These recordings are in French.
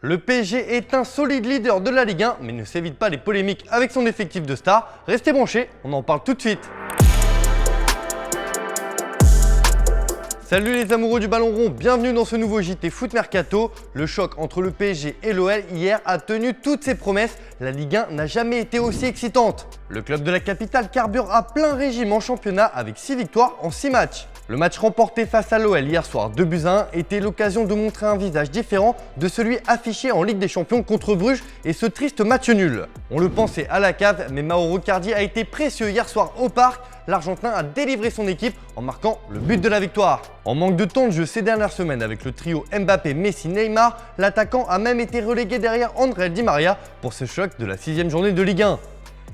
Le PSG est un solide leader de la Ligue 1, mais ne s'évite pas les polémiques avec son effectif de stars. Restez branchés, on en parle tout de suite. Salut les amoureux du ballon rond, bienvenue dans ce nouveau JT Foot Mercato. Le choc entre le PSG et l'OL hier a tenu toutes ses promesses. La Ligue 1 n'a jamais été aussi excitante. Le club de la capitale carbure à plein régime en championnat avec 6 victoires en 6 matchs. Le match remporté face à l'OL hier soir 2-1 était l'occasion de montrer un visage différent de celui affiché en Ligue des Champions contre Bruges et ce triste match nul. On le pensait à la cave, mais Mauro Icardi a été précieux hier soir au parc. L'Argentin a délivré son équipe en marquant le but de la victoire. En manque de temps de jeu ces dernières semaines avec le trio Mbappé, Messi, Neymar, l'attaquant a même été relégué derrière André Di Maria pour ce choc de la 6e journée de Ligue 1.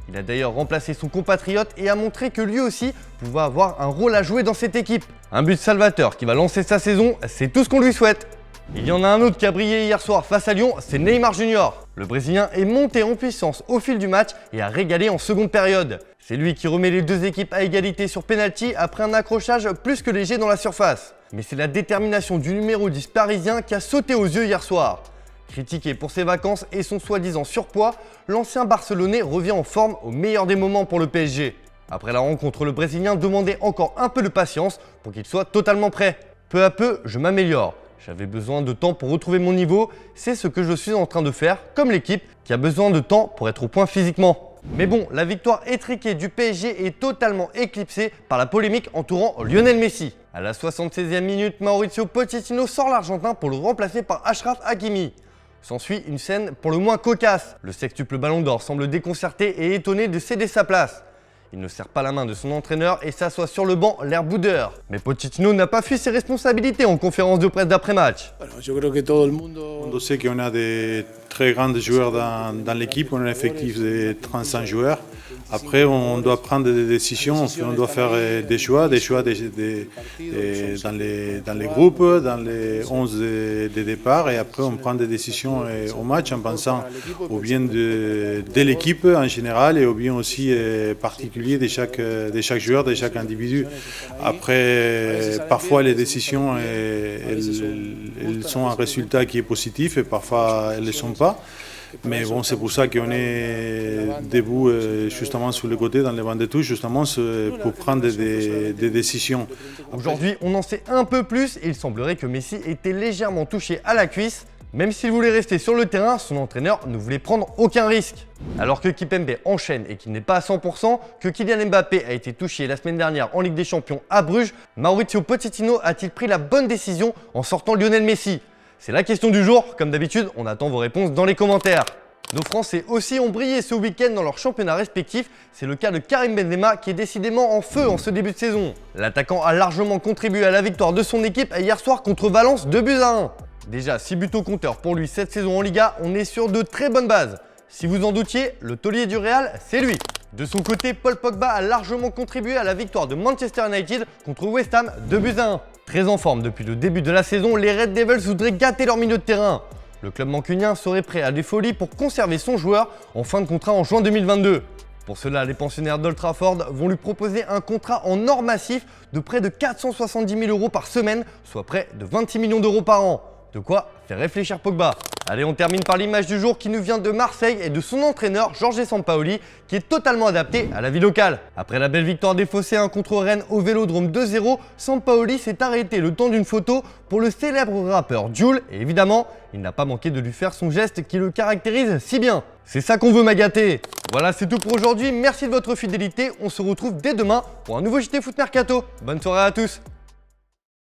Il a d'ailleurs remplacé son compatriote et a montré que lui aussi pouvait avoir un rôle à jouer dans cette équipe. Un but salvateur qui va lancer sa saison, c'est tout ce qu'on lui souhaite. Il y en a un autre qui a brillé hier soir face à Lyon, c'est Neymar Junior. Le Brésilien est monté en puissance au fil du match et a régalé en seconde période. C'est lui qui remet les deux équipes à égalité sur penalty après un accrochage plus que léger dans la surface. Mais c'est la détermination du numéro 10 parisien qui a sauté aux yeux hier soir. Critiqué pour ses vacances et son soi-disant surpoids, l'ancien Barcelonais revient en forme au meilleur des moments pour le PSG. Après la rencontre, le Brésilien demandait encore un peu de patience pour qu'il soit totalement prêt. Peu à peu, je m'améliore. J'avais besoin de temps pour retrouver mon niveau, c'est ce que je suis en train de faire, comme l'équipe qui a besoin de temps pour être au point physiquement. Mais bon, la victoire étriquée du PSG est totalement éclipsée par la polémique entourant Lionel Messi. À la 76e minute, Mauricio Pochettino sort l'Argentin pour le remplacer par Achraf Hakimi. S'ensuit une scène pour le moins cocasse. Le sextuple Ballon d'Or semble déconcerté et étonné de céder sa place. Il ne serre pas la main de son entraîneur et s'assoit sur le banc, l'air boudeur. Mais Pochettino n'a pas fui ses responsabilités en conférence de presse d'après-match. On sait qu'on a des très grands joueurs dans l'équipe, on a un effectif de 35 joueurs. Après, on doit prendre des décisions, on doit faire des choix dans les groupes, dans les 11 de départ. Et après, on prend des décisions au match en pensant au bien de l'équipe en général et au bien aussi particulier de chaque joueur, de chaque individu. Après, parfois, les décisions, elles sont un résultat qui est positif et parfois, elles ne le sont pas. Mais bon, c'est pour ça qu'on est debout justement sur le côté, dans les bancs de touche, justement pour prendre des décisions. Aujourd'hui, on en sait un peu plus et il semblerait que Messi était légèrement touché à la cuisse. Même s'il voulait rester sur le terrain, son entraîneur ne voulait prendre aucun risque. Alors que Kimpembe enchaîne et qu'il n'est pas à 100%, que Kylian Mbappé a été touché la semaine dernière en Ligue des Champions à Bruges, Mauricio Pochettino a-t-il pris la bonne décision en sortant Lionel Messi ? C'est la question du jour, comme d'habitude, on attend vos réponses dans les commentaires. Nos Français aussi ont brillé ce week-end dans leurs championnats respectifs, c'est le cas de Karim Benzema qui est décidément en feu en ce début de saison. L'attaquant a largement contribué à la victoire de son équipe hier soir contre Valence 2-1. Déjà 6 buts au compteur pour lui cette saison en Liga, on est sur de très bonnes bases. Si vous en doutiez, le taulier du Real, c'est lui. De son côté, Paul Pogba a largement contribué à la victoire de Manchester United contre West Ham 2-1. Très en forme depuis le début de la saison, les Red Devils voudraient gâter leur milieu de terrain. Le club mancunien serait prêt à des folies pour conserver son joueur en fin de contrat en juin 2022. Pour cela, les pensionnaires d'Old Trafford vont lui proposer un contrat en or massif de près de 470 000 € par semaine, soit près de 26 millions d'euros par an. De quoi faire réfléchir Pogba. Allez, on termine par l'image du jour qui nous vient de Marseille et de son entraîneur Jorge Sampaoli qui est totalement adapté à la vie locale. Après la belle victoire des Phocéens contre Rennes au Vélodrome 2-0, Sampaoli s'est arrêté le temps d'une photo pour le célèbre rappeur Jul et évidemment, il n'a pas manqué de lui faire son geste qui le caractérise si bien. C'est ça qu'on veut m'agater. Voilà, c'est tout pour aujourd'hui. Merci de votre fidélité. On se retrouve dès demain pour un nouveau JT Foot Mercato. Bonne soirée à tous.